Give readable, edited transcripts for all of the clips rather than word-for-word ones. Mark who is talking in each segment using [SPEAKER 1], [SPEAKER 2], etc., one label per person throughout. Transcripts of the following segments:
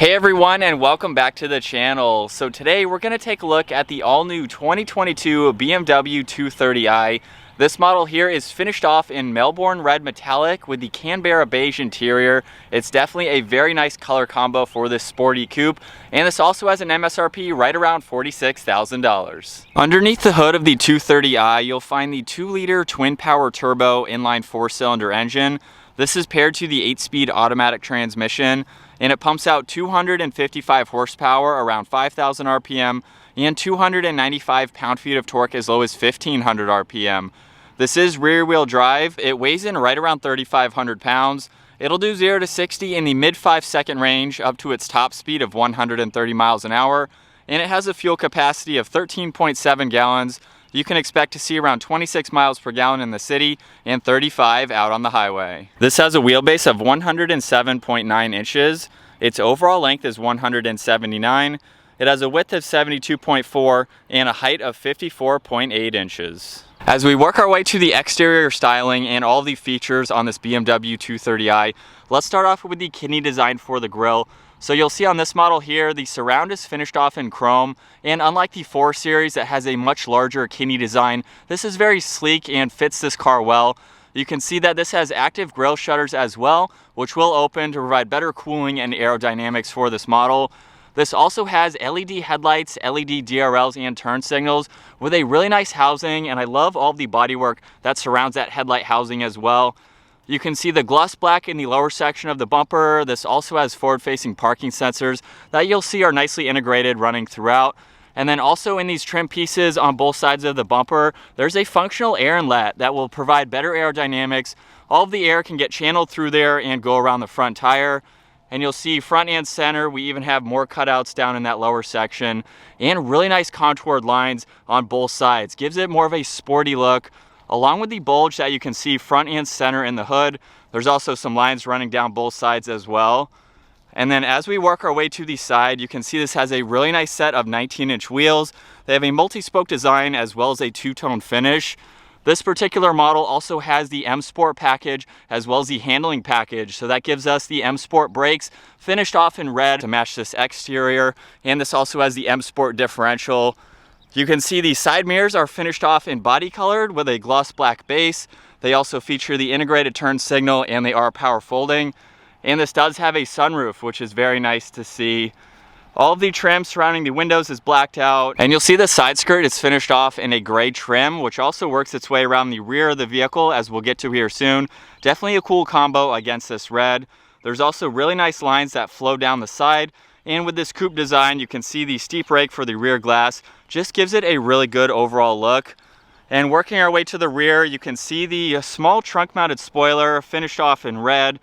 [SPEAKER 1] Hey everyone, and welcome back to the channel. So today we're going to take a look at the all-new 2022 BMW 230i. This model here is finished off in Melbourne Red Metallic with the Canberra Beige interior. It's definitely a very nice color combo for this sporty coupe, and this also has an MSRP right around $46,000. Underneath the hood of the 230i, you'll find the 2-liter twin-power turbo inline 4-cylinder engine. This is paired to the 8-speed automatic transmission, and it pumps out 255 horsepower around 5,000 RPM and 295 pound-feet of torque as low as 1,500 RPM. This is rear-wheel drive. It weighs in right around 3,500 pounds. It'll do 0 to 60 in the mid 5-second range up to its top speed of 130 miles an hour, and it has a fuel capacity of 13.7 gallons. You can expect to see around 26 miles per gallon in the city and 35 out on the highway. This has a wheelbase of 107.9 inches. Its overall length is 179. It has a width of 72.4 and a height of 54.8 inches. As we work our way to the exterior styling and all the features on this BMW 230i, let's start off with the kidney design for the grille. So you'll see on this model here, the surround is finished off in chrome, and unlike the 4 Series that has a much larger kidney design, this is very sleek and fits this car well. You can see that this has active grille shutters as well, which will open to provide better cooling and aerodynamics for this model. This also has LED headlights, LED DRLs, and turn signals with a really nice housing, and I love all the bodywork that surrounds that headlight housing as well. You can see the gloss black in the lower section of the bumper. This also has forward-facing parking sensors that you'll see are nicely integrated running throughout. And then also in these trim pieces on both sides of the bumper, there's a functional air inlet that will provide better aerodynamics. All of the air can get channeled through there and go around the front tire. And you'll see front and center, we even have more cutouts down in that lower section and really nice contoured lines on both sides. Gives it more of a sporty look. Along with the bulge that you can see front and center in the hood, there's also some lines running down both sides as well. And then as we work our way to the side, you can see this has a really nice set of 19-inch wheels. They have a multi-spoke design as well as a two-tone finish. This particular model also has the M Sport package as well as the handling package. So that gives us the M Sport brakes finished off in red to match this exterior. And this also has the M Sport differential. You can see the side mirrors are finished off in body colored with a gloss black base. They also feature the integrated turn signal and they are power folding. And this does have a sunroof, which is very nice to see. All of the trim surrounding the windows is blacked out. And you'll see the side skirt is finished off in a gray trim, which also works its way around the rear of the vehicle, as we'll get to here soon. Definitely a cool combo against this red. There's also really nice lines that flow down the side. And with this coupe design, you can see the steep rake for the rear glass just gives it a really good overall look. And working our way to the rear, you can see the small trunk-mounted spoiler finished off in red.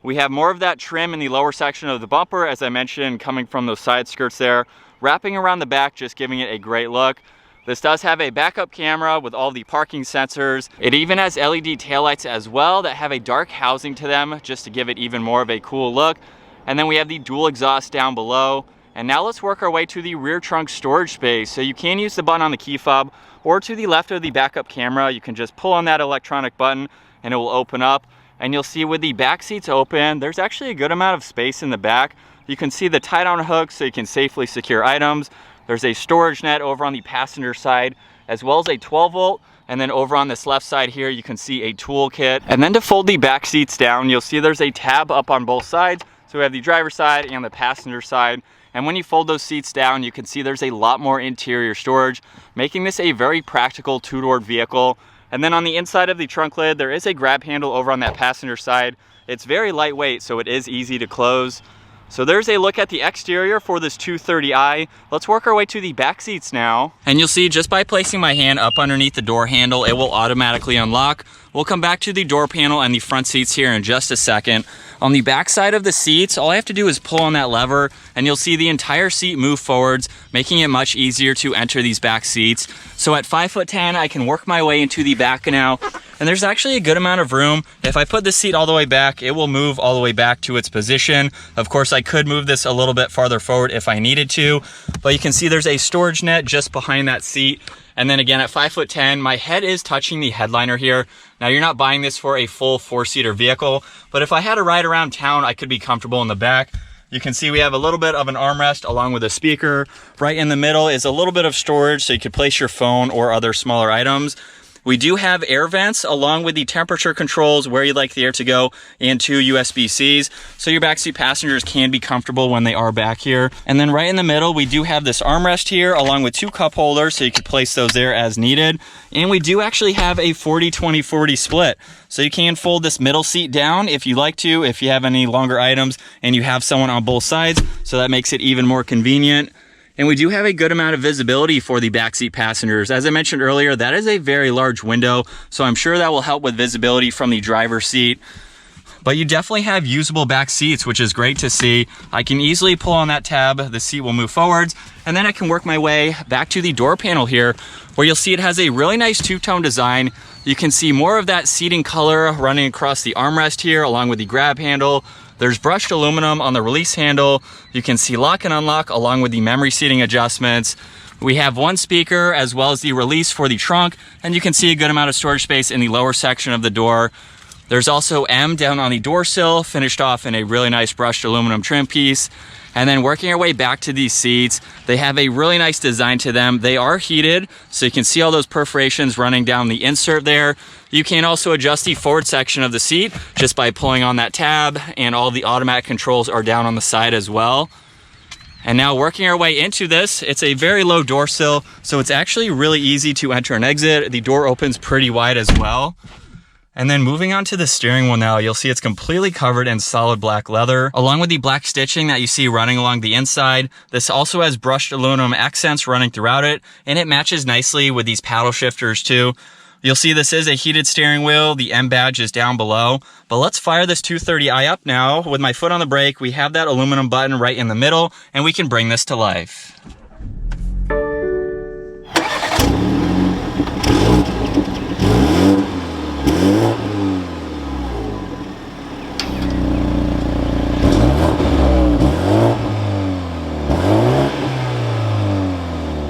[SPEAKER 1] We have more of that trim in the lower section of the bumper, as I mentioned, coming from those side skirts there, wrapping around the back, just giving it a great look. This does have a backup camera with all the parking sensors. It even has LED taillights as well that have a dark housing to them, just to give it even more of a cool look. And then we have the dual exhaust down below. And now let's work our way to the rear trunk storage space. So you can use the button on the key fob, or to the left of the backup camera, you can just pull on that electronic button and it will open up. And you'll see with the back seats open, there's actually a good amount of space in the back. You can see the tie-down hooks so you can safely secure items. There's a storage net over on the passenger side, as well as a 12-volt. And then over on this left side here, you can see a tool kit. And then to fold the back seats down, you'll see there's a tab up on both sides. So we have the driver's side and the passenger side. And when you fold those seats down, you can see there's a lot more interior storage, making this a very practical two-door vehicle. And then on the inside of the trunk lid, there is a grab handle over on that passenger side. It's very lightweight, so it is easy to close. So there's a look at the exterior for this 230i. Let's work our way to the back seats now. And you'll see just by placing my hand up underneath the door handle, it will automatically unlock. We'll come back to the door panel and the front seats here in just a second. On the back side of the seats, all I have to do is pull on that lever and you'll see the entire seat move forwards, making it much easier to enter these back seats. So at 5'10", I can work my way into the back now. And there's actually a good amount of room. If I put this seat all the way back, it will move all the way back to its position. Of course, I could move this a little bit farther forward if I needed to, but you can see there's a storage net just behind that seat. And then again, at 5'10", my head is touching the headliner here. Now, you're not buying this for a full 4-seater vehicle, but if I had to ride around town, I could be comfortable in the back. You can see we have a little bit of an armrest along with a speaker. Right in the middle is a little bit of storage so you could place your phone or other smaller items. We do have air vents along with the temperature controls where you'd like the air to go and 2 USB-Cs. So your backseat passengers can be comfortable when they are back here. And then right in the middle, we do have this armrest here along with 2 cup holders so you can place those there as needed. And we do actually have a 40-20-40 split. So you can fold this middle seat down if you like to, if you have any longer items and you have someone on both sides. So that makes it even more convenient. And we do have a good amount of visibility for the backseat passengers. As I mentioned earlier, that is a very large window, so I'm sure that will help with visibility from the driver's seat. But you definitely have usable back seats, which is great to see. I can easily pull on that tab, the seat will move forwards, and then I can work my way back to the door panel here, where you'll see it has a really nice two-tone design. You can see more of that seating color running across the armrest here, along with the grab handle. There's brushed aluminum on the release handle. You can see lock and unlock along with the memory seating adjustments. We have 1 speaker as well as the release for the trunk, and you can see a good amount of storage space in the lower section of the door. There's also M down on the door sill, finished off in a really nice brushed aluminum trim piece. And then working our way back to these seats, they have a really nice design to them. They are heated, so you can see all those perforations running down the insert there. You can also adjust the forward section of the seat just by pulling on that tab, and all the automatic controls are down on the side as well. And now working our way into this, it's a very low door sill, so it's actually really easy to enter and exit. The door opens pretty wide as well. And then moving on to the steering wheel now, you'll see it's completely covered in solid black leather, along with the black stitching that you see running along the inside. This also has brushed aluminum accents running throughout it, and it matches nicely with these paddle shifters too. You'll see this is a heated steering wheel. The M badge is down below. But let's fire this 230i up now. With my foot on the brake, we have that aluminum button right in the middle, and we can bring this to life.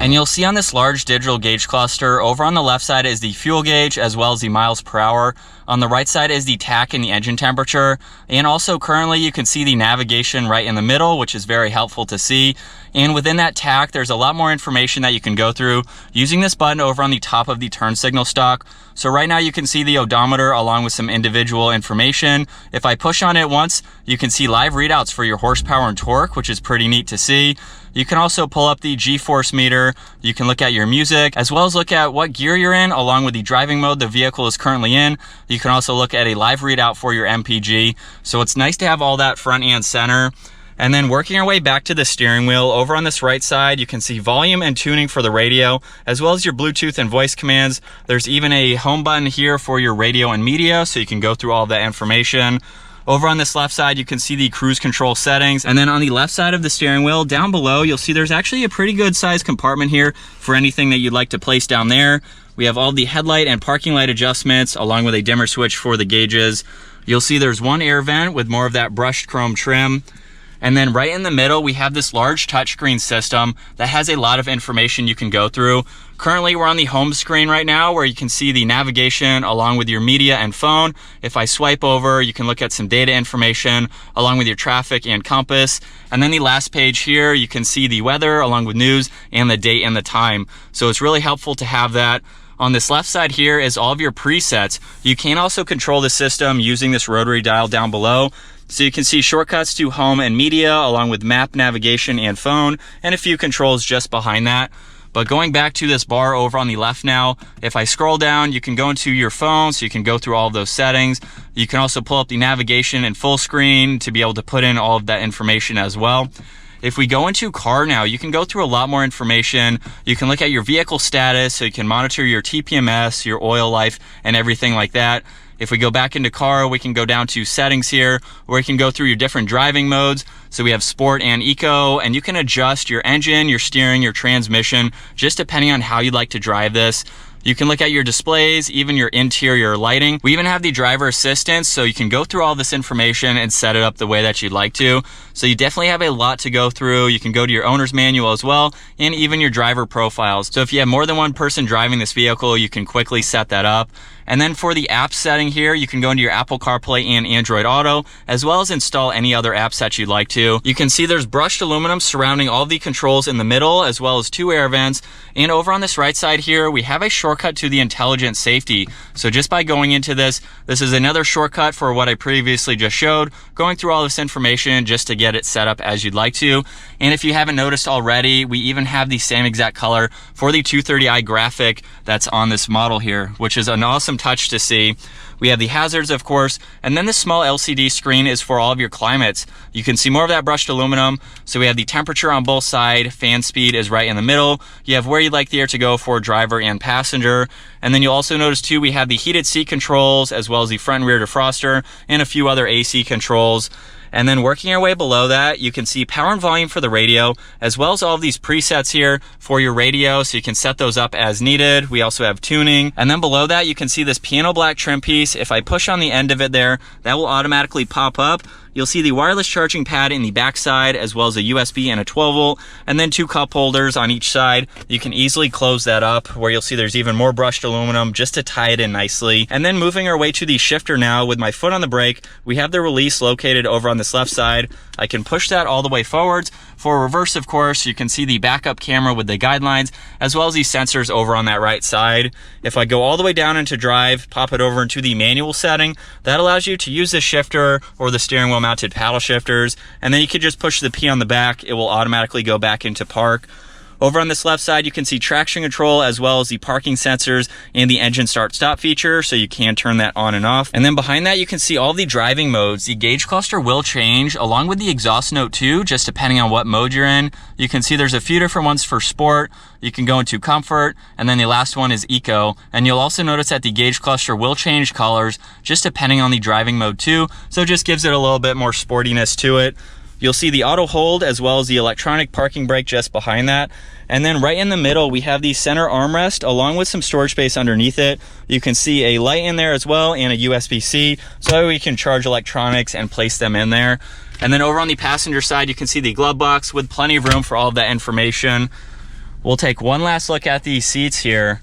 [SPEAKER 1] And you'll see on this large digital gauge cluster, over on the left side is the fuel gauge as well as the miles per hour. On the right side is the tach and the engine temperature. And also currently you can see the navigation right in the middle, which is very helpful to see. And within that tach, there's a lot more information that you can go through using this button over on the top of the turn signal stock. So right now you can see the odometer along with some individual information. If I push on it once, you can see live readouts for your horsepower and torque, which is pretty neat to see. You can also pull up the G-force meter. You can look at your music, as well as look at what gear you're in, along with the driving mode the vehicle is currently in. You can also look at a live readout for your MPG. So it's nice to have all that front and center. And then working our way back to the steering wheel, over on this right side, you can see volume and tuning for the radio, as well as your Bluetooth and voice commands. There's even a home button here for your radio and media, so you can go through all of that information. Over on this left side, you can see the cruise control settings. And then on the left side of the steering wheel, down below, you'll see there's actually a pretty good sized compartment here for anything that you'd like to place down there. We have all the headlight and parking light adjustments, along with a dimmer switch for the gauges. You'll see there's 1 air vent with more of that brushed chrome trim. And then right in the middle, we have this large touchscreen system that has a lot of information you can go through. Currently, we're on the home screen right now, where you can see the navigation along with your media and phone. If I swipe over, you can look at some data information along with your traffic and compass. And then the last page here, you can see the weather along with news and the date and the time. So it's really helpful to have that. On this left side here is all of your presets. You can also control the system using this rotary dial down below. So you can see shortcuts to home and media, along with map, navigation, and phone, and a few controls just behind that. But going back to this bar over on the left now, if I scroll down, you can go into your phone, so you can go through all of those settings. You can also pull up the navigation in full screen to be able to put in all of that information as well. If we go into car now, you can go through a lot more information. You can look at your vehicle status, so you can monitor your TPMS, your oil life, and everything like that. If we go back into car, we can go down to settings here, where you can go through your different driving modes. So we have sport and eco, and you can adjust your engine, your steering, your transmission, just depending on how you'd like to drive this. You can look at your displays, even your interior lighting. We even have the driver assistance, so you can go through all this information and set it up the way that you'd like to. So you definitely have a lot to go through. You can go to your owner's manual as well, and even your driver profiles. So if you have more than one person driving this vehicle, you can quickly set that up. And then for the app setting here, you can go into your Apple CarPlay and Android Auto, as well as install any other apps that you'd like to. You can see there's brushed aluminum surrounding all the controls in the middle, as well as 2 air vents. And over on this right side here, we have a shortcut to the intelligent safety. So just by going into this is another shortcut for what I previously just showed, going through all this information just to get it set up as you'd like to. And if you haven't noticed already, we even have the same exact color for the 230i graphic that's on this model here, which is an awesome touch to see. We have the hazards, of course, and then this small LCD screen is for all of your climates. You can see more of that brushed aluminum. So we have the temperature on both sides, fan speed is right in the middle. You have where you'd like the air to go for driver and passenger. And then you'll also notice too, we have the heated seat controls, as well as the front and rear defroster, and a few other AC controls. And then working our way below that, you can see power and volume for the radio, as well as all of these presets here for your radio, so you can set those up as needed. We also have tuning. And then below that, you can see this piano black trim piece. If I push on the end of it there, that will automatically pop up. You'll see the wireless charging pad in the back side, as well as a USB and a 12 volt, and then 2 cup holders on each side. You can easily close that up, where you'll see there's even more brushed aluminum just to tie it in nicely. And then moving our way to the shifter now, with my foot on the brake, we have the release located over on this left side. I can push that all the way forwards. For reverse, of course, you can see the backup camera with the guidelines, as well as these sensors over on that right side. If I go all the way down into drive, pop it over into the manual setting, that allows you to use the shifter or the steering wheel mounted paddle shifters, and then you can just push the P on the back. It will automatically go back into park. Over on this left side, you can see traction control, as well as the parking sensors and the engine start-stop feature, so you can turn that on and off. And then behind that, you can see all the driving modes. The gauge cluster will change, along with the exhaust note too, just depending on what mode you're in. You can see there's a few different ones for sport. You can go into comfort, and then the last one is eco. And you'll also notice that the gauge cluster will change colors, just depending on the driving mode too, so it just gives it a little bit more sportiness to it. You'll see the auto hold, as well as the electronic parking brake just behind that. And then right in the middle, we have the center armrest, along with some storage space underneath it. You can see a light in there as well, and a USB-C, so we can charge electronics and place them in there. And then over on the passenger side, you can see the glove box with plenty of room for all of that information. We'll take one last look at these seats here.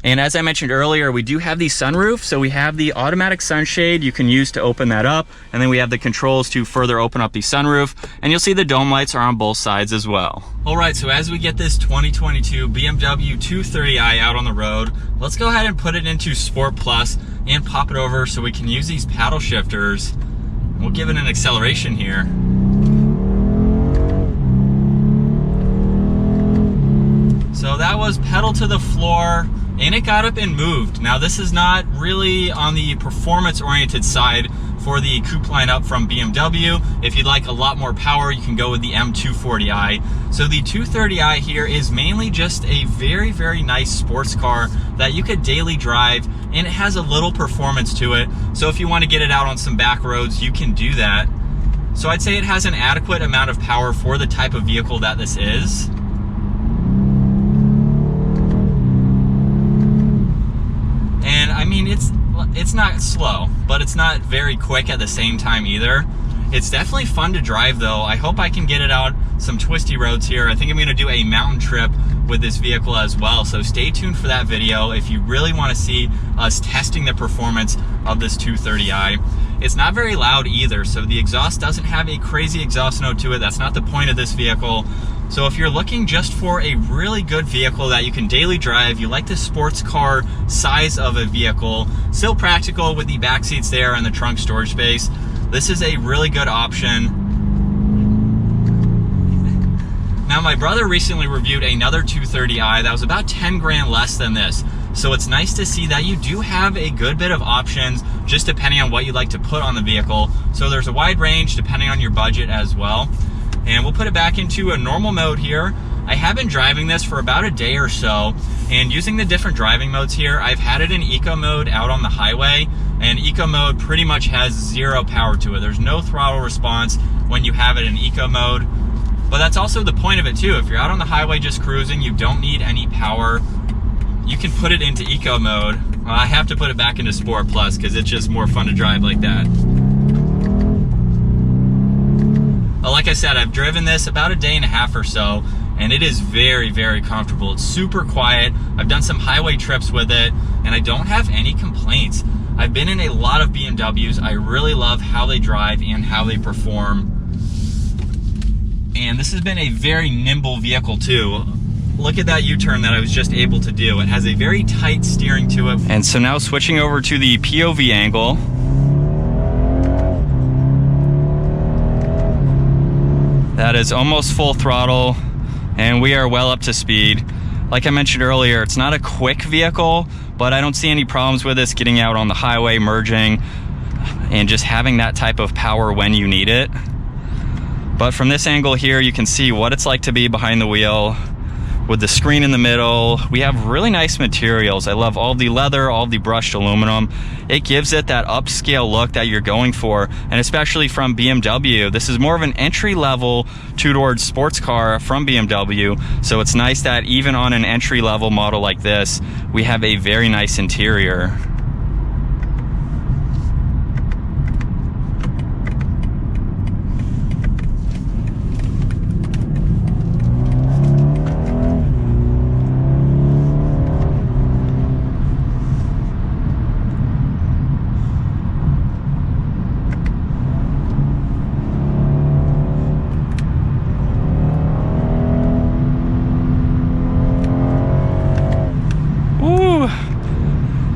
[SPEAKER 1] And as I mentioned earlier, we do have the sunroof, so we have the automatic sunshade you can use to open that up, and then we have the controls to further open up the sunroof, and you'll see the dome lights are on both sides as well. All right, so as we get this 2022 BMW 230i out on the road, let's go ahead and put it into Sport Plus and pop it over so we can use these paddle shifters. We'll give it an acceleration here. So that was pedal to the floor, and it got up and moved. Now this is not really on the performance oriented side for the Coupe lineup from BMW. If you'd like a lot more power, you can go with the M240i. So the 230i here is mainly just a very, very nice sports car that you could daily drive, and it has a little performance to it. So if you want to get it out on some back roads, you can do that. So I'd say it has an adequate amount of power for the type of vehicle that this is. And I mean, it's not slow, but it's not very quick at the same time either. It's definitely fun to drive though. I hope I can get it out some twisty roads here. I think I'm gonna do a mountain trip with this vehicle as well. So stay tuned for that video if you really wanna see us testing the performance of this 230i. It's not very loud either, so the exhaust doesn't have a crazy exhaust note to it. That's not the point of this vehicle. So if you're looking just for a really good vehicle that you can daily drive, you like the sports car size of a vehicle, still practical with the back seats there and the trunk storage space, this is a really good option. Now my brother recently reviewed another 230i that was about 10 grand less than this. So it's nice to see that you do have a good bit of options just depending on what you like to put on the vehicle. So there's a wide range depending on your budget as well. And we'll put it back into a normal mode here. I have been driving this for about a day or so, and using the different driving modes here, I've had it in eco mode out on the highway, and eco mode pretty much has zero power to it. There's no throttle response when you have it in eco mode. But that's also the point of it too. If you're out on the highway just cruising, you don't need any power, you can put it into eco mode. Well, I have to put it back into Sport Plus because it's just more fun to drive like that. Like I said, I've driven this about a day and a half or so, and it is very, very comfortable. It's super quiet. I've done some highway trips with it, and I don't have any complaints. I've been in a lot of BMWs. I really love how they drive and how they perform. And this has been a very nimble vehicle too. Look at that U-turn that I was just able to do. It has a very tight steering to it. And so now switching over to the POV angle. That is almost full throttle, and we are well up to speed. Like I mentioned earlier, it's not a quick vehicle, but I don't see any problems with this getting out on the highway, merging, and just having that type of power when you need it. But from this angle here, you can see what it's like to be behind the wheel with the screen in the middle. We have really nice materials. I love all the leather, all the brushed aluminum. It gives it that upscale look that you're going for, and especially from BMW. This is more of an entry-level two-doored sports car from BMW, so it's nice that even on an entry-level model like this, we have a very nice interior.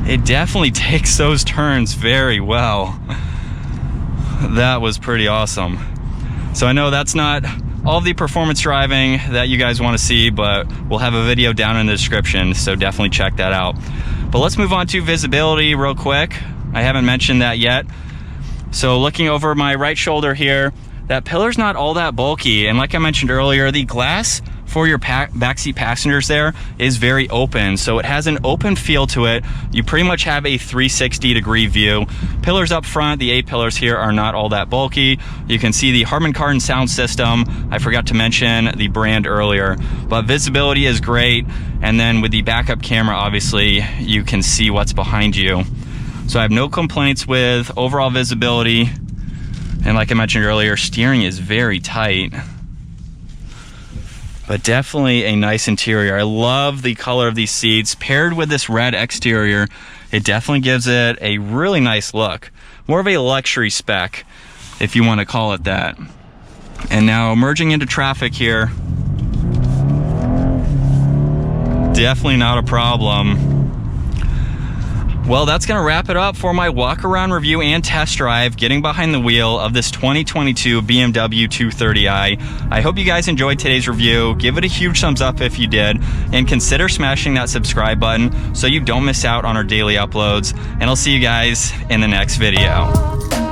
[SPEAKER 1] It definitely takes those turns very well. That was pretty awesome. So I know that's not all the performance driving that you guys want to see, but we'll have a video down in the description, so definitely check that out. But let's move on to visibility real quick. I haven't mentioned that yet. So looking over my right shoulder here, that pillar's not all that bulky, and like I mentioned earlier, the glass for your backseat passengers there is very open, so it has an open feel to it. You pretty much have a 360-degree view. Pillars up front, the 8 pillars here are not all that bulky. You can see the Harman Kardon sound system. I forgot to mention the brand earlier, but visibility is great. And then with the backup camera, obviously, you can see what's behind you. So I have no complaints with overall visibility. And like I mentioned earlier, steering is very tight. But definitely a nice interior. I love the color of these seats. Paired with this red exterior, it definitely gives it a really nice look. More of a luxury spec, if you want to call it that. And now merging into traffic here. Definitely not a problem. Well, that's going to wrap it up for my walk-around review and test drive getting behind the wheel of this 2022 BMW 230i. I hope you guys enjoyed today's review. Give it a huge thumbs up if you did, and consider smashing that subscribe button so you don't miss out on our daily uploads. And I'll see you guys in the next video.